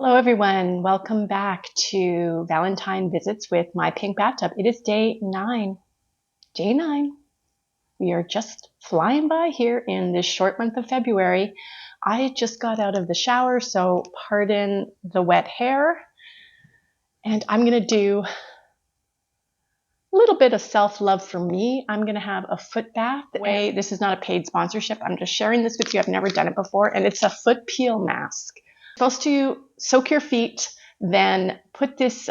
Hello everyone, welcome back to Valentine Visits with My Pink Bathtub. It is day 9. Day 9. We are just flying by here in this short month of February. I just got out of the shower, so pardon the wet hair. And I'm going to do a little bit of self-love for me. I'm going to have a foot bath. This is not a paid sponsorship. I'm just sharing this with you. I've never done it before. And it's a foot peel mask. You're supposed to soak your feet, then put this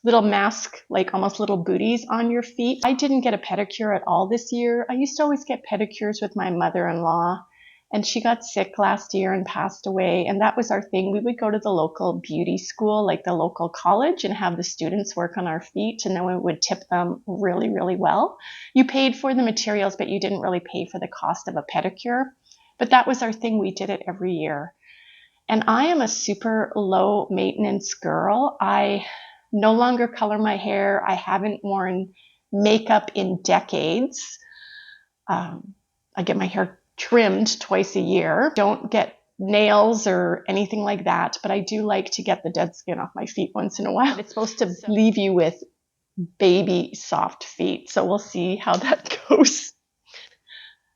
little mask, like almost little booties on your feet. I didn't get a pedicure at all this year. I used to always get pedicures with my mother-in-law, and she got sick last year and passed away, and that was our thing. We would go to the local beauty school, like the local college, and have the students work on our feet, and then we would tip them really, really well. You paid for the materials, but you didn't really pay for the cost of a pedicure. But that was our thing. We did it every year. And I am a super low maintenance girl. I no longer color my hair. I haven't worn makeup in decades. I get my hair trimmed twice a year. Don't get nails or anything like that, but I do like to get the dead skin off my feet once in a while. It's supposed to leave you with baby soft feet. So we'll see how that goes.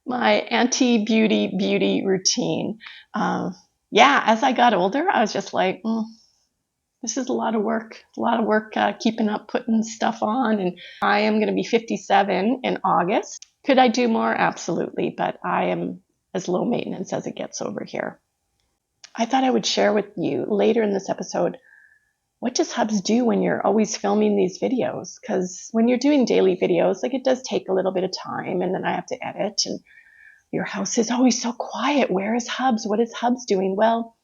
My anti-beauty routine. Yeah, as I got older, I was just like, this is a lot of work. Keeping up, putting stuff on. And I am going to be 57 in August. Could I do more? Absolutely. But I am as low maintenance as it gets over here. I thought I would share with you later in this episode, what does Hubs do when you're always filming these videos? Because when you're doing daily videos, like it does take a little bit of time, and then I have to edit, and your house is always so quiet. Where is Hubs? What is Hubs doing? Well,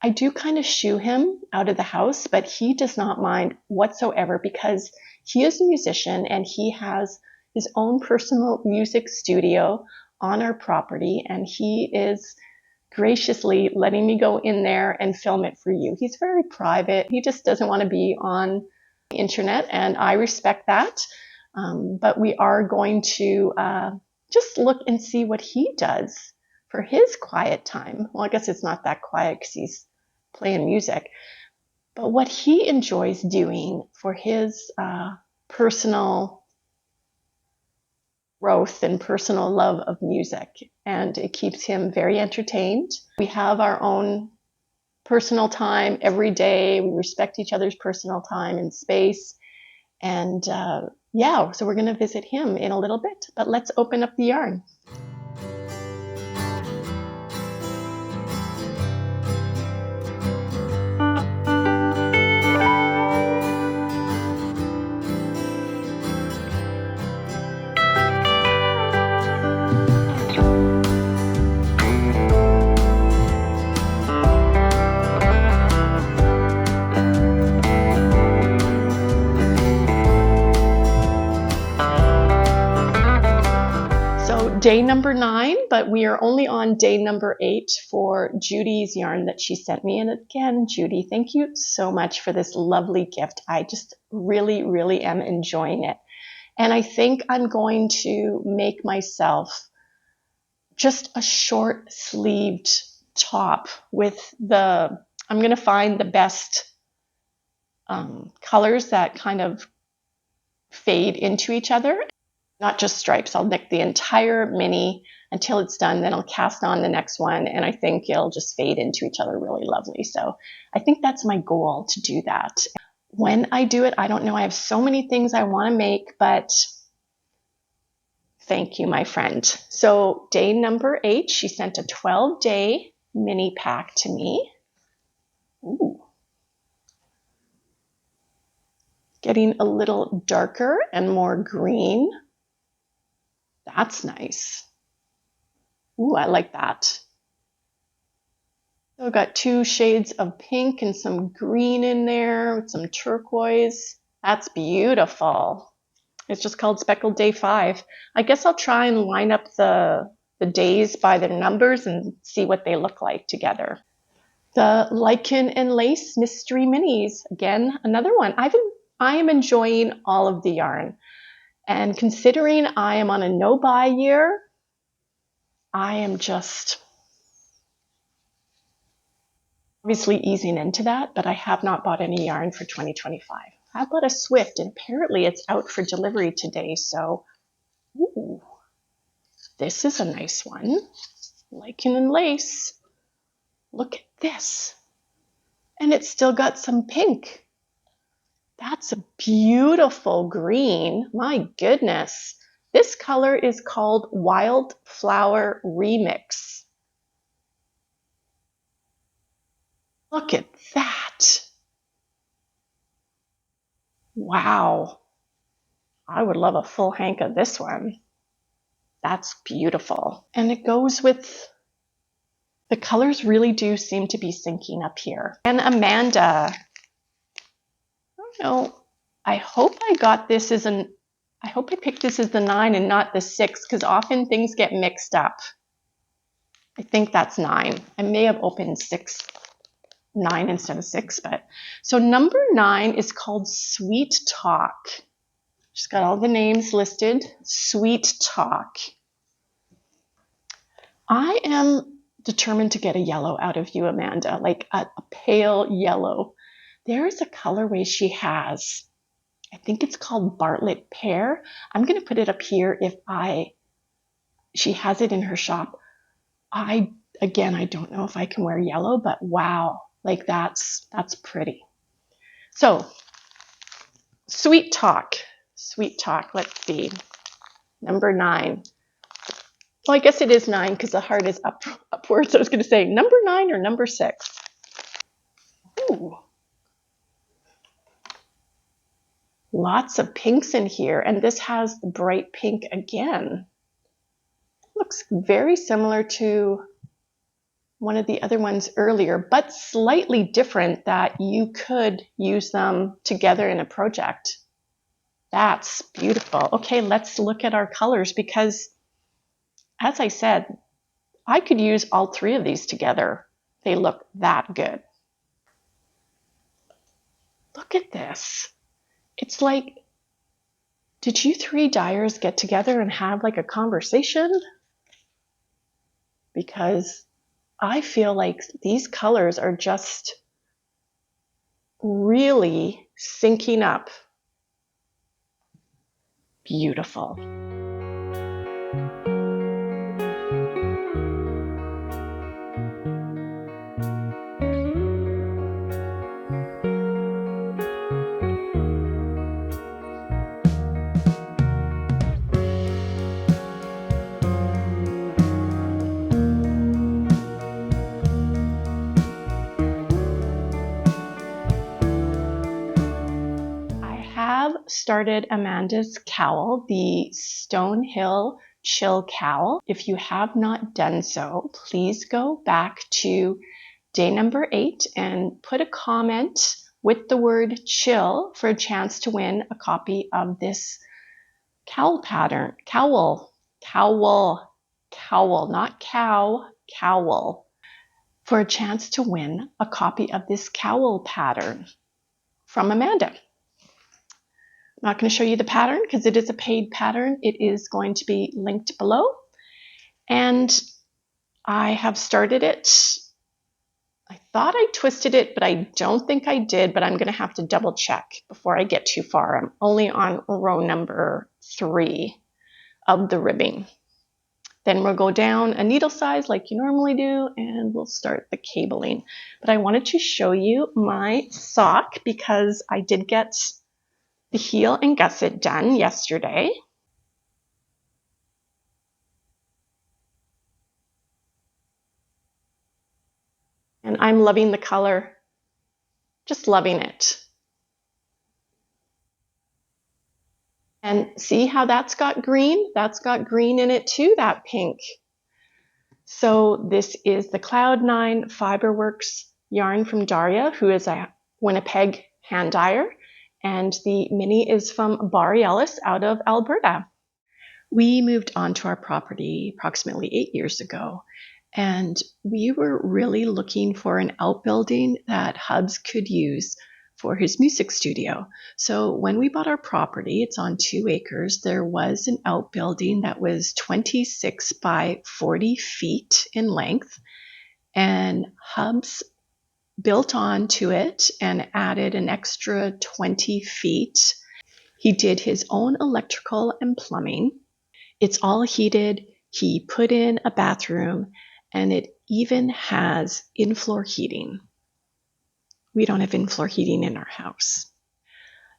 I do kind of shoo him out of the house, but he does not mind whatsoever because he is a musician and he has his own personal music studio on our property, and he is graciously letting me go in there and film it for you. He's very private. He just doesn't want to be on the internet, and I respect that. But we are going to just look and see what he does for his quiet time. Well, I guess it's not that quiet because he's playing music, but what he enjoys doing for his personal growth and personal love of music. And it keeps him very entertained. We have our own personal time every day. We respect each other's personal time and space. And yeah, so we're going to visit him in a little bit, but let's open up the yarn. Day number 9, but we are only on day number 8 for Judy's yarn that she sent me. And again, Judy, thank you so much for this lovely gift. I just really, really am enjoying it. And I think I'm going to make myself just a short sleeved top with I'm going to find the best colors that kind of fade into each other. Not just stripes. I'll knit the entire mini until it's done. Then I'll cast on the next one, and I think it'll just fade into each other really lovely. So I think that's my goal, to do that. When I do it, I don't know. I have so many things I want to make, but thank you, my friend. So day number 8, she sent a 12-day mini pack to me. Ooh. Getting a little darker and more green. That's nice. Ooh, I like that. So I've got 2 shades of pink and some green in there with some turquoise. That's beautiful. It's just called Speckled Day 5. I guess I'll try and line up the days by their numbers and see what they look like together. The Lichen and Lace Mystery Minis. Again, another one. I am enjoying all of the yarn. And considering I am on a no-buy year, I am just Obviously easing into that, but I have not bought any yarn for 2025. I bought a Swift, and apparently it's out for delivery today, so ooh, this is a nice one. Lichen and lace. Look at this. And it's still got some pink. That's a beautiful green. My goodness. This color is called Wildflower Remix. Look at that. Wow. I would love a full hank of this one. That's beautiful. And it goes with, the colors really do seem to be syncing up here. And Amanda, I don't know, I hope I got this as I hope I picked this as the 9 and not the 6, because often things get mixed up. I think that's 9. I may have opened 9 instead of 6, but so number 9 is called Sweet Talk. Just got all the names listed. Sweet Talk. I am determined to get a yellow out of you, Amanda, like a pale yellow. There is a colorway she has. I think it's called Bartlett Pear. I'm going to put it up here if she has it in her shop. Again, I don't know if I can wear yellow, but wow, like that's pretty. So, Sweet Talk. Sweet Talk, let's see. Number 9. Well, I guess it is 9 because the heart is upwards. I was going to say number 9 or number 6. Ooh. Lots of pinks in here, and this has the bright pink again. Looks very similar to one of the other ones earlier, but slightly different, that you could use them together in a project. That's beautiful. Okay, let's look at our colors, because as I said, I could use all 3 of these together. They look that good. Look at this. It's like, did you 3 dyers get together and have like a conversation? Because I feel like these colors are just really syncing up. Beautiful. Started Amanda's cowl, the Stonehill Chill Cowl. If you have not done so, please go back to day number 8 and put a comment with the word chill for a chance to win a copy of this cowl pattern. Cowl, not cow, cowl. For a chance to win a copy of this cowl pattern from Amanda. I'm not going to show you the pattern because it is a paid pattern. It is going to be linked below. And I have started it. I thought I twisted it, but I don't think I did, but I'm going to have to double check before I get too far. I'm only on row number 3 of the ribbing. Then we'll go down a needle size like you normally do, and we'll start the cabling. But I wanted to show you my sock because I did get the heel and gusset done yesterday. And I'm loving the color, just loving it. And see how that's got green? That's got green in it too, that pink. So this is the Cloud 9 Fiberworks yarn from Daria, who is a Winnipeg hand dyer. And the mini is from Barry Ellis out of Alberta. We moved onto our property approximately 8 years ago, and we were really looking for an outbuilding that Hubs could use for his music studio. So when we bought our property, it's on 2 acres, there was an outbuilding that was 26 by 40 feet in length, and Hubs built onto it and added an extra 20 feet. He did his own electrical and plumbing. It's all heated. He put in a bathroom, and it even has in-floor heating. We don't have in-floor heating in our house.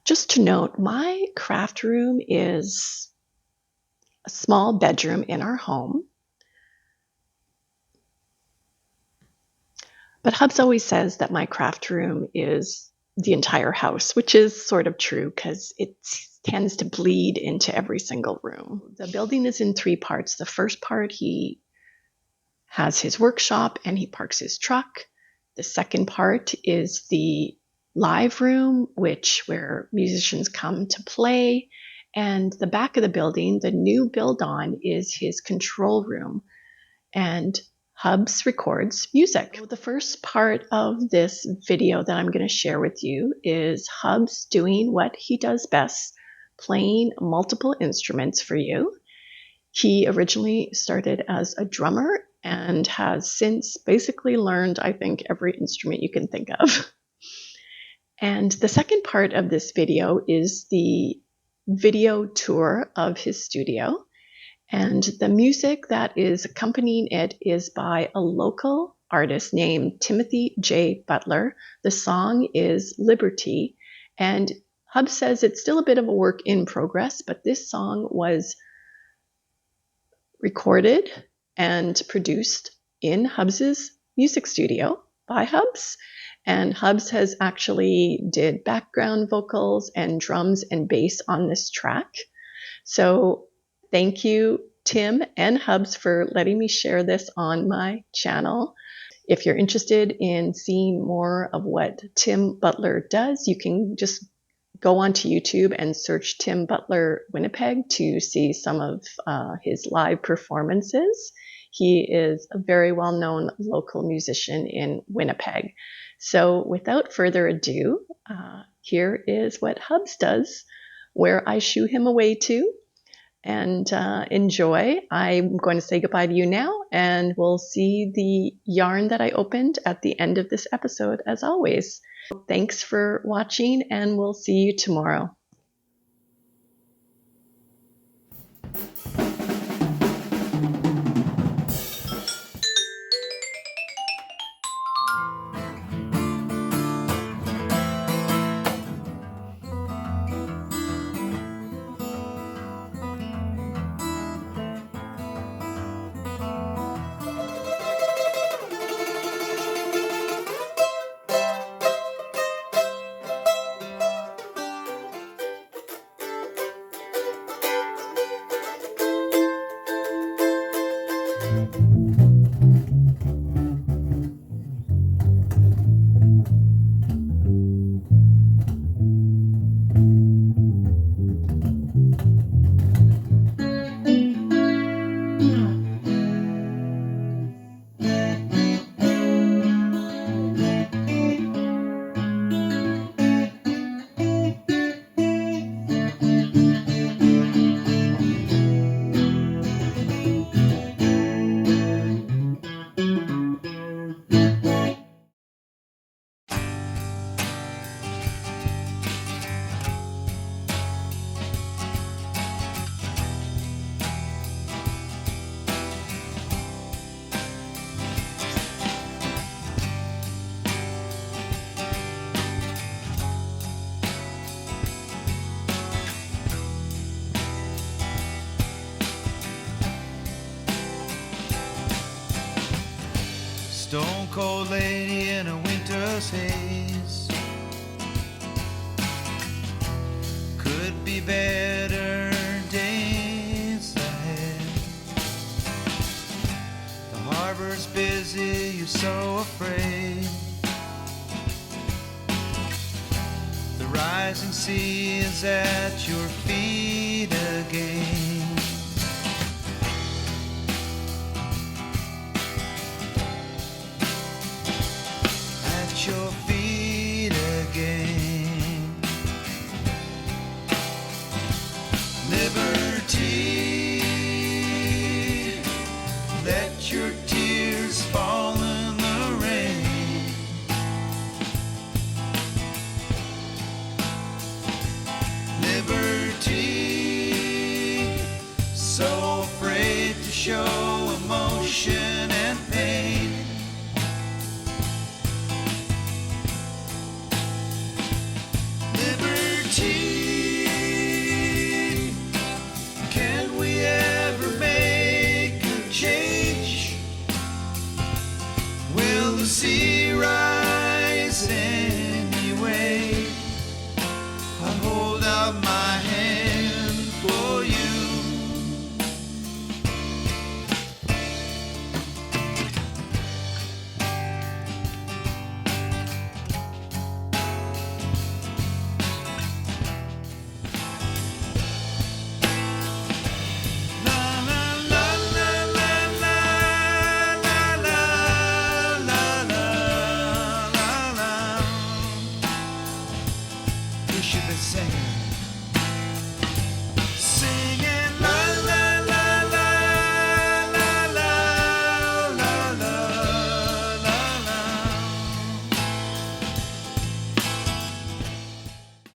Just to note, my craft room is a small bedroom in our home. But Hubs always says that my craft room is the entire house, which is sort of true because it tends to bleed into every single room. The building is in 3 parts. The first part, he has his workshop and he parks his truck. The second part is the live room, where musicians come to play. And the back of the building, the new build on, is his control room. And Hubs records music. So the first part of this video that I'm going to share with you is Hubs doing what he does best, playing multiple instruments for you. He originally started as a drummer and has since basically learned, I think, every instrument you can think of. And the second part of this video is the video tour of his studio. And the music that is accompanying it is by a local artist named Timothy J Butler. The song is Liberty. And Hub says it's still a bit of a work in progress, but this song was recorded and produced in Hubs's music studio by Hubs. And Hubs has actually did background vocals and drums and bass on this track. So thank you, Tim and Hubs, for letting me share this on my channel. If you're interested in seeing more of what Tim Butler does, you can just go onto YouTube and search Tim Butler Winnipeg to see some of his live performances. He is a very well-known local musician in Winnipeg. So without further ado, here is what Hubs does, where I shoo him away to. And enjoy. I'm going to say goodbye to you now, and we'll see the yarn that I opened at the end of this episode, as always. Thanks for watching, and we'll see you tomorrow. Stone cold lady in a winter's haze. Could be better days ahead. The harbor's busy, you're so afraid. The rising sea is at your feet again. Your feet again. Liberty, let your tears fall in the rain. singing.